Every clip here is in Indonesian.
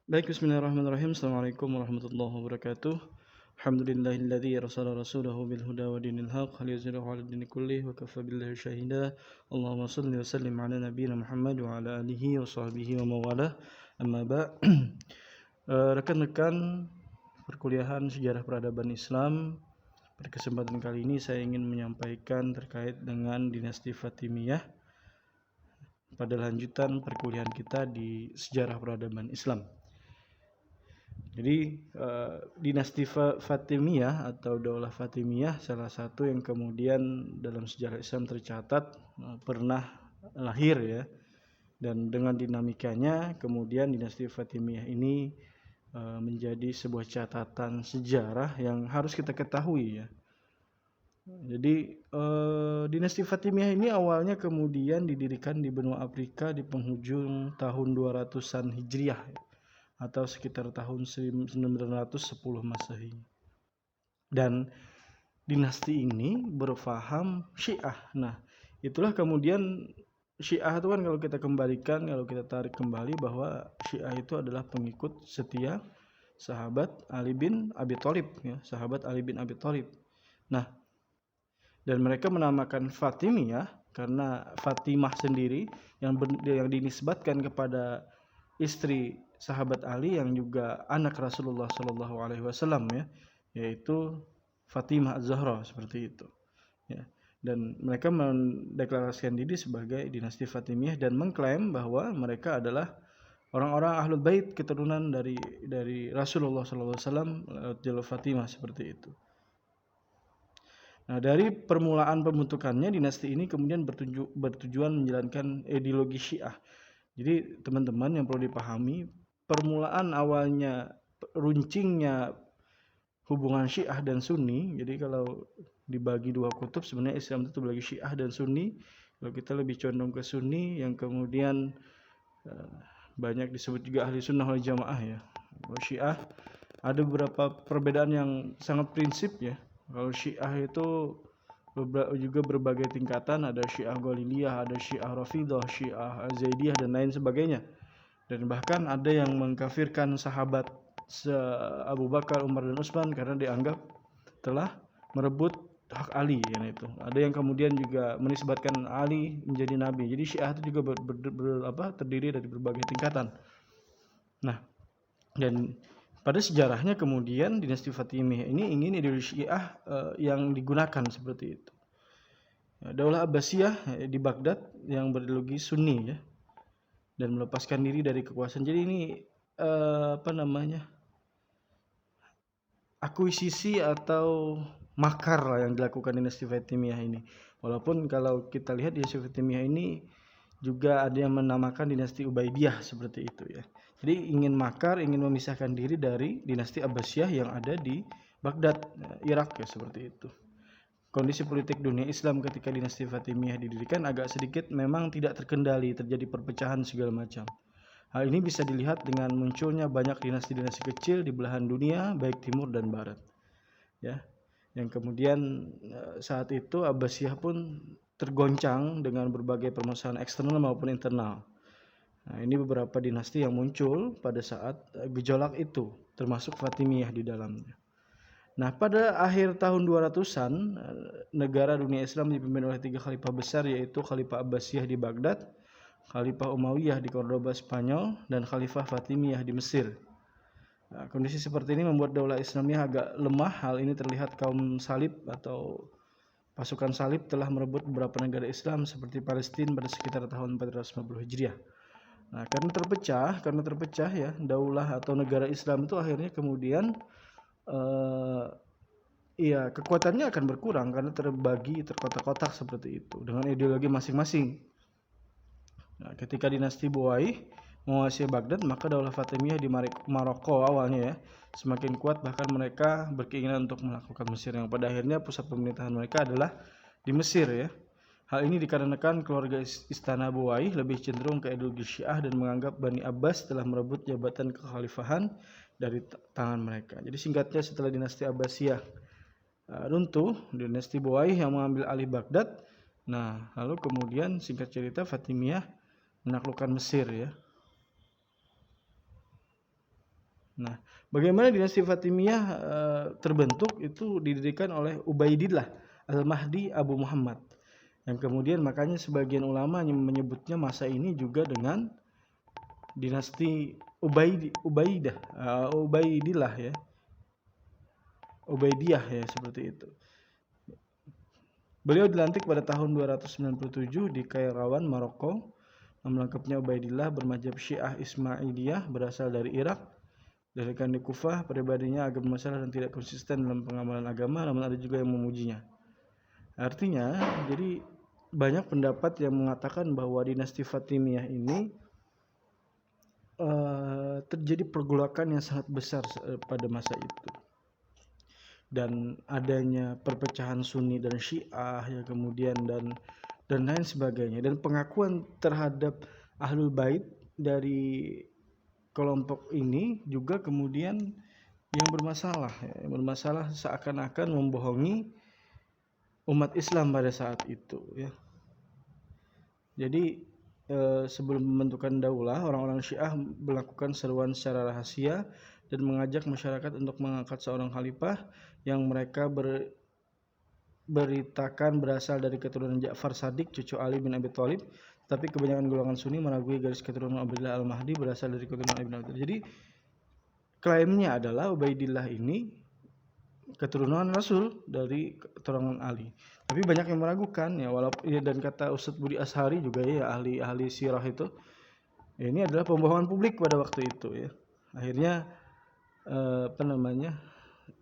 Baik, bismillahirrahmanirrahim. Assalamualaikum warahmatullahi wabarakatuh. Alhamdulillahilladzi arsala rasulahu bil huda wa dinil haq liyuzhirahu 'ala dini kullih wa kafa billahi shahida. Allahumma shalli wa sallim ala nabiyyina Muhammad wa ala alihi wa sahbihi wa mawalah. Amma ba'. Rekan-rekan perkuliahan sejarah peradaban Islam, pada kesempatan kali ini saya ingin menyampaikan terkait dengan dinasti Fatimiyah pada lanjutan perkuliahan kita di sejarah peradaban Islam. Jadi dinasti Fatimiyah atau Daulah Fatimiyah salah satu yang kemudian dalam sejarah Islam tercatat pernah lahir ya, dan dengan dinamikanya kemudian dinasti Fatimiyah ini menjadi sebuah catatan sejarah yang harus kita ketahui ya. Jadi dinasti Fatimiyah ini awalnya kemudian didirikan di benua Afrika di penghujung tahun 200-an Hijriah ya, atau sekitar tahun 1910 Masehi. Dan dinasti ini berfaham Syiah. Nah, itulah kemudian Syiah itu kan kalau kita tarik kembali bahwa Syiah itu adalah pengikut setia sahabat Ali bin Abi Thalib ya, sahabat Ali bin Abi Thalib. Nah, dan mereka menamakan Fatimiyah karena Fatimah sendiri yang dinisbatkan kepada istri sahabat Ali yang juga anak Rasulullah Shallallahu Alaihi Wasallam ya, yaitu Fatimah Az-Zahra seperti itu ya. Dan mereka mendeklarasikan diri sebagai dinasti Fatimiyah dan mengklaim bahwa mereka adalah orang-orang ahlul bait, keturunan dari Rasulullah Shallallahu Alaihi Wasallam jalur Fatimah seperti itu. Nah, dari permulaan pembentukannya dinasti ini kemudian bertujuan menjalankan ideologi Syiah. Jadi teman-teman yang perlu dipahami, permulaan awalnya runcingnya hubungan Syiah dan Sunni. Jadi kalau dibagi dua kutub sebenarnya Islam itu terbagi Syiah dan Sunni. Kalau kita lebih condong ke Sunni yang kemudian banyak disebut juga ahli sunnah wal jamaah ya. Kalau Syiah ada beberapa perbedaan yang sangat prinsip ya. Kalau Syiah itu juga berbagai tingkatan, ada Syiah Ghaliliyah, ada Syiah Rafidah, Syiah Zaidiyah dan lain sebagainya. Dan bahkan ada yang mengkafirkan sahabat Abu Bakar, Umar dan Utsman karena dianggap telah merebut hak Ali ya itu. Ada yang kemudian juga menisbatkan Ali menjadi nabi. Jadi Syiah itu juga terdiri dari berbagai tingkatan. Nah, dan pada sejarahnya kemudian dinasti Fatimiyah ini ingin ideologi Syiah yang digunakan seperti itu. Daulah Abbasiyah di Baghdad yang berideologi Sunni ya, dan melepaskan diri dari kekuasaan. Jadi ini akuisisi atau makar lah yang dilakukan dinasti Fatimiyah ini. Walaupun kalau kita lihat dinasti Fatimiyah ini juga ada yang menamakan dinasti Ubaidiyah seperti itu ya. Jadi ingin memisahkan diri dari dinasti Abbasiyah yang ada di Baghdad, Irak ya, seperti itu. Kondisi politik dunia Islam ketika dinasti Fatimiyah didirikan agak sedikit memang tidak terkendali, terjadi perpecahan segala macam. Hal ini bisa dilihat dengan munculnya banyak dinasti-dinasti kecil di belahan dunia, baik timur dan barat. Ya, yang kemudian saat itu Abbasiyah pun tergoncang dengan berbagai permasalahan eksternal maupun internal. Nah, ini beberapa dinasti yang muncul pada saat gejolak itu, termasuk Fatimiyah di dalamnya. Nah, pada akhir tahun 200-an, negara dunia Islam dipimpin oleh 3 khalifah besar, yaitu Khalifah Abbasiyah di Baghdad, Khalifah Umayyah di Cordoba, Spanyol, dan Khalifah Fatimiyah di Mesir. Nah, kondisi seperti ini membuat daulah Islamiyah agak lemah. Hal ini terlihat kaum salib atau pasukan salib telah merebut beberapa negara Islam seperti Palestina pada sekitar tahun 450 Hijriah. Nah, karena terpecah ya, daulah atau negara Islam itu akhirnya kemudian kekuatannya akan berkurang karena terbagi terkotak-kotak seperti itu dengan ideologi masing-masing. Nah, ketika dinasti Buwai menguasai Baghdad, maka daulah Fatimiyah di Maroko awalnya ya semakin kuat, bahkan mereka berkeinginan untuk melakukan Mesir yang pada akhirnya pusat pemerintahan mereka adalah di Mesir ya. Hal ini dikarenakan keluarga istana Buwai lebih cenderung ke ideologi Syiah dan menganggap Bani Abbas telah merebut jabatan kekhalifahan dari tangan mereka. Jadi singkatnya, setelah dinasti Abbasiyah runtuh, dinasti Buwai yang mengambil alih Baghdad. Nah, lalu kemudian singkat cerita Fatimiyah menaklukkan Mesir ya. Nah, bagaimana dinasti Fatimiyah terbentuk itu didirikan oleh Ubaidillah Al-Mahdi Abu Muhammad. Yang kemudian makanya sebagian ulama menyebutnya masa ini juga dengan dinasti Ubaidillah ya. Ubaidiyah ya, seperti itu. Beliau dilantik pada tahun 297 di Kairawan, Maroko. Nama lengkapnya Ubaidillah, bermadzhab Syiah Ismailiyah, berasal dari Irak. Dilahirkan di Kufah, pribadinya agak bermasalah dan tidak konsisten dalam pengamalan agama, namun ada juga yang memujinya. Artinya, jadi banyak pendapat yang mengatakan bahwa dinasti Fatimiyah ini terjadi pergolakan yang sangat besar pada masa itu. Dan adanya perpecahan Sunni dan Syiah ya, kemudian dan lain sebagainya, dan pengakuan terhadap Ahlul Bait dari kelompok ini juga kemudian yang bermasalah seakan-akan membohongi umat Islam pada saat itu ya. Jadi sebelum pembentukan daulah, orang-orang Syiah melakukan seruan secara rahasia dan mengajak masyarakat untuk mengangkat seorang khalifah yang mereka beritakan berasal dari keturunan Ja'far Shadiq, cucu Ali bin Abi Thalib. Tapi kebanyakan golongan Sunni meragui garis keturunan Abdullah Al-Mahdi berasal dari keturunan Ali bin Abi Thalib. Jadi klaimnya adalah Ubaidillah ini keturunan Rasul dari keturunan Ali. Tapi banyak yang meragukan ya, walaupun ya, dan kata Ustadz Budi Ashari juga ya, ahli sirah itu, ya, ini adalah pembohongan publik pada waktu itu ya. Akhirnya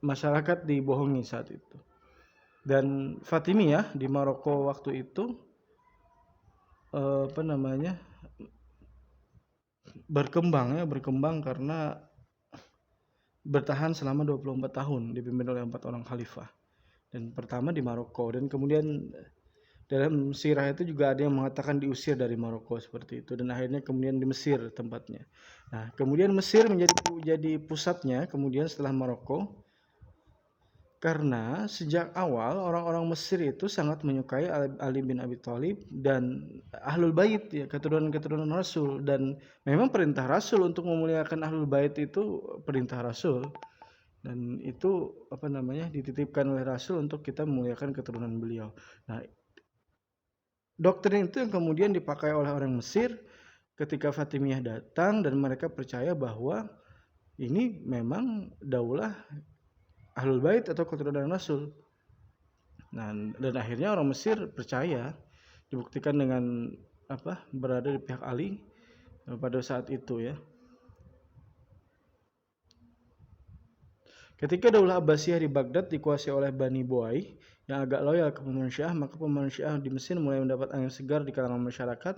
masyarakat dibohongi saat itu. Dan Fatimiyah di Maroko waktu itu berkembang karena bertahan selama 24 tahun dipimpin oleh 4 orang khalifah. Dan pertama di Maroko, dan kemudian dalam sirah itu juga ada yang mengatakan diusir dari Maroko seperti itu, dan akhirnya kemudian di Mesir tempatnya. Nah, kemudian Mesir menjadi pusatnya kemudian setelah Maroko, karena sejak awal orang-orang Mesir itu sangat menyukai Ali bin Abi Thalib dan Ahlul Bait ya, keturunan Rasul, dan memang perintah Rasul untuk memuliakan Ahlul Bait itu perintah Rasul, dan itu dititipkan oleh Rasul untuk kita memuliakan keturunan beliau. Nah, doktrin itu yang kemudian dipakai oleh orang Mesir ketika Fatimiyah datang, dan mereka percaya bahwa ini memang daulah Ahlul Bait atau keturunan Rasul. Nah, dan akhirnya orang Mesir percaya, dibuktikan dengan berada di pihak Ali pada saat itu ya. Ketika daulah Abbasiyah di Baghdad dikuasai oleh Bani Buai yang agak loyal ke pemerintahan Syiah, maka pemerintahan Syiah di Mesir mulai mendapat angin segar di kalangan masyarakat.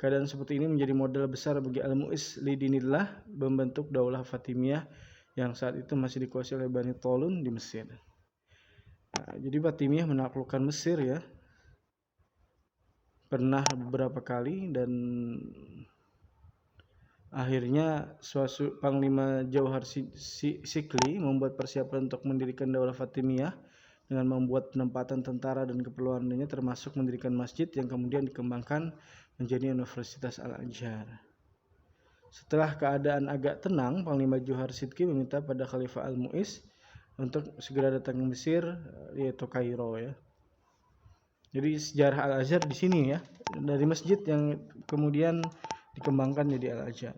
Keadaan seperti ini menjadi modal besar bagi Al-Mu'izz lidinillah membentuk daulah Fatimiyah yang saat itu masih dikuasai oleh Bani Tolun di Mesir. Nah, jadi Fatimiyah menaklukkan Mesir ya, pernah beberapa kali, dan akhirnya Panglima Jauhar Sikli membuat persiapan untuk mendirikan daulah Fatimiyah dengan membuat penempatan tentara dan keperluannya, termasuk mendirikan masjid yang kemudian dikembangkan menjadi Universitas Al-Azhar. Setelah keadaan agak tenang, Panglima Jauhar Sikli meminta pada Khalifah Al-Mu'izz untuk segera datang ke Mesir, yaitu Kairo ya. Jadi sejarah Al-Azhar di sini ya, dari masjid yang kemudian dikembangkan jadi Al-Azhar.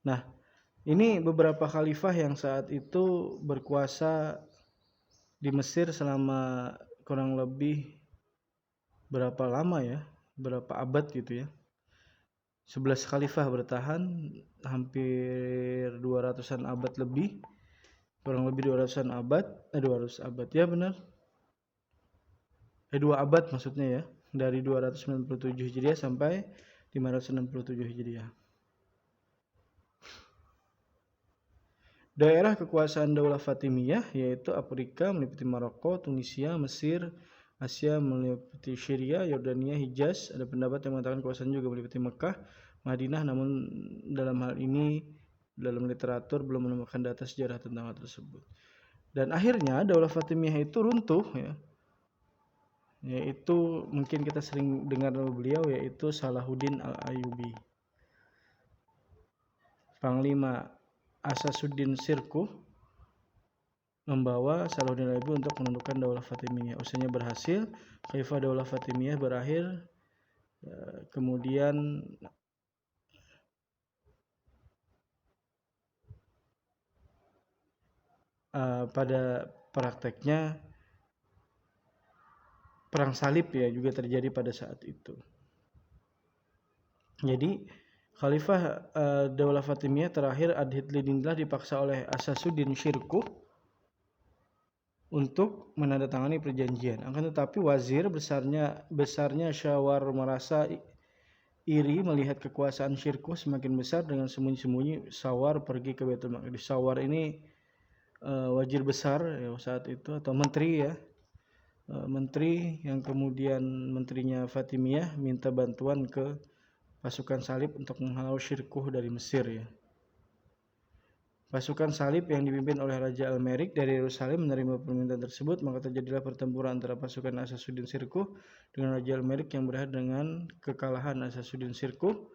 Nah, ini beberapa khalifah yang saat itu berkuasa di Mesir selama kurang lebih berapa lama ya, berapa abad gitu ya. 11 khalifah bertahan hampir 200-an abad lebih, kurang lebih 200-an abad, 200 abad ya benar. 2 abad maksudnya ya, dari 297 Hijriah sampai 567 Hijriah. Daerah kekuasaan daulah Fatimiyah yaitu Afrika meliputi Maroko, Tunisia, Mesir, Asia meliputi Syria, Yordania, Hijaz. Ada pendapat yang mengatakan kekuasaan juga meliputi Mekah, Madinah, namun dalam hal ini dalam literatur belum menemukan data sejarah tentang hal tersebut. Dan akhirnya daulah Fatimiyah itu runtuh ya. Yaitu mungkin kita sering dengar nama beliau, yaitu Salahuddin Al-Ayyubi. Panglima Asasuddin Shirkuh membawa Salahuddin Ayyubi untuk menundukkan Daulah Fatimiyah. Usahanya berhasil, Khalifah Daulah Fatimiyah berakhir. Kemudian pada prakteknya perang salib ya juga terjadi pada saat itu. Jadi Khalifah Daulah Fatimiyah terakhir Adhidlidinillah dipaksa oleh Asasuddin Shirkuh untuk menandatangani perjanjian. Akan tetapi wazir besarnya Syawar merasa iri melihat kekuasaan Shirkuh semakin besar. Dengan sembunyi-sembunyi Syawar pergi ke Baitul Maqdis. Syawar ini wazir besar ya, saat itu atau menteri ya, menteri yang kemudian menterinya Fatimiyah minta bantuan ke pasukan salib untuk menghalau Shirkuh dari Mesir ya. Pasukan salib yang dipimpin oleh Raja Al-Merik dari Yerusalem menerima permintaan tersebut, maka terjadilah pertempuran antara pasukan Asasuddin Shirkuh dengan Raja Al-Merik yang berakhir dengan kekalahan Asasuddin Shirkuh.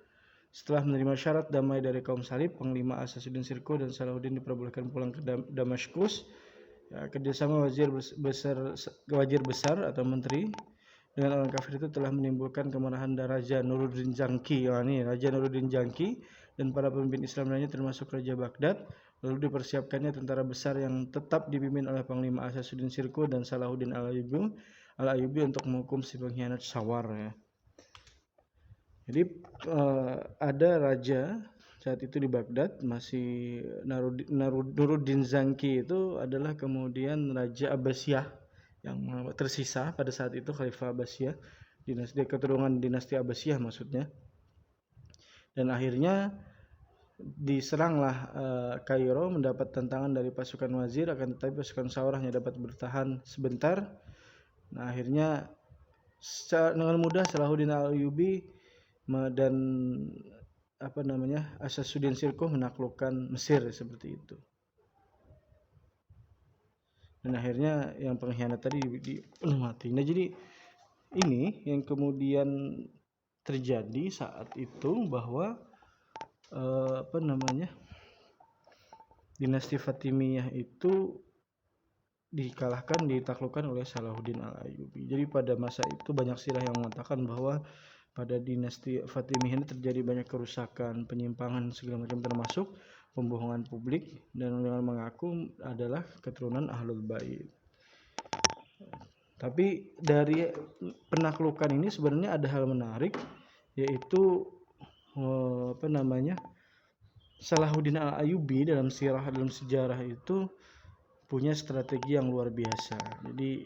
Setelah menerima syarat damai dari kaum salib, Panglima Asasuddin Shirkuh dan Salahuddin diperbolehkan pulang ke Damaskus. Ya, kerjasama wazir besar atau menteri dengan orang kafir itu telah menimbulkan kemarahan Raja Nuruddin Jangki. Raja Nuruddin Jangki dan para pemimpin Islam lainnya termasuk Raja Baghdad. Lalu dipersiapkannya tentara besar yang tetap dipimpin oleh Panglima Asasuddin Shirkuh dan Salahuddin Al-Ayyubi untuk menghukum si pengkhianat Syawar ya. Jadi ada raja saat itu di Baghdad, masih Nuruddin Jangki itu adalah kemudian Raja Abbasiyah yang tersisa pada saat itu, Khalifah Abbasiyah, dinasti keturunan dinasti Abbasiyah maksudnya. Dan akhirnya diseranglah Kairo mendapat tantangan dari pasukan wazir, akan tetapi pasukan Syawar hanya dapat bertahan sebentar. Nah, akhirnya dengan mudah Salahuddin Al-Ayyubi dan Asasuddin Shirkuh menaklukkan Mesir seperti itu. Dan akhirnya yang pengkhianat tadi dipenuh mati. Nah, jadi ini yang kemudian terjadi saat itu bahwa dinasti Fatimiyah itu ditaklukkan oleh Salahuddin Al-Ayyubi. Jadi pada masa itu banyak sirah yang mengatakan bahwa pada dinasti Fatimiyah ini terjadi banyak kerusakan, penyimpangan segala macam, termasuk pembohongan publik dan dengan mengaku adalah keturunan Ahlul Bait. Tapi dari penaklukan ini sebenarnya ada hal menarik, yaitu Salahuddin Al-Ayyubi dalam sejarah itu punya strategi yang luar biasa. Jadi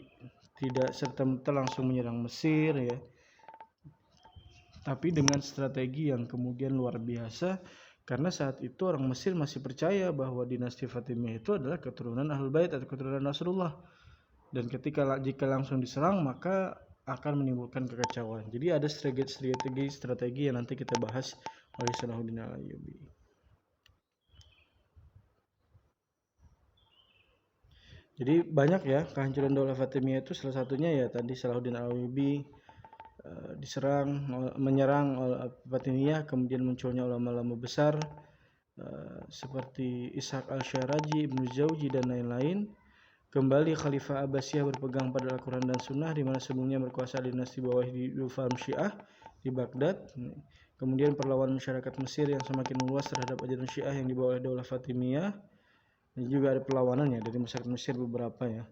tidak serta-merta langsung menyerang Mesir ya, tapi dengan strategi yang kemudian luar biasa, karena saat itu orang Mesir masih percaya bahwa dinasti Fatimiyah itu adalah keturunan Ahlul Bait atau keturunan Rasulullah, dan jika langsung diserang maka akan menimbulkan kekacauan. Jadi ada strategi yang nanti kita bahas oleh Salahuddin Al-Ayyubi. Jadi banyak ya kehancuran Daulah Fatimiyah itu, salah satunya ya tadi Salahuddin Al-Ayyubi menyerang Fatimiyah, kemudian munculnya ulama-ulama besar seperti Ishaq Al-Syaraji, Ibnu Jauzi dan lain-lain. Kembali Khalifah Abbasiyah berpegang pada Al-Quran dan Sunnah, di mana sebelumnya berkuasa dinasti bawah di Faham Syiah di Baghdad. Kemudian perlawanan masyarakat Mesir yang semakin meluas terhadap ajaran Syiah yang dibawa oleh Daulah Fatimiyah. Dan juga ada perlawanannya dari masyarakat Mesir beberapa ya.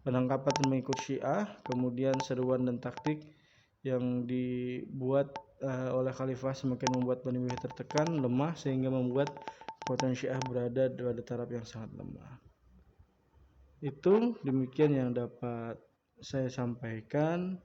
Penangkapan mengikut Syiah, kemudian seruan dan taktik yang dibuat oleh Khalifah semakin membuat Bani Umayyah tertekan, lemah, sehingga membuat kekuatan Syiah berada pada taraf yang sangat lemah. Itu demikian yang dapat saya sampaikan.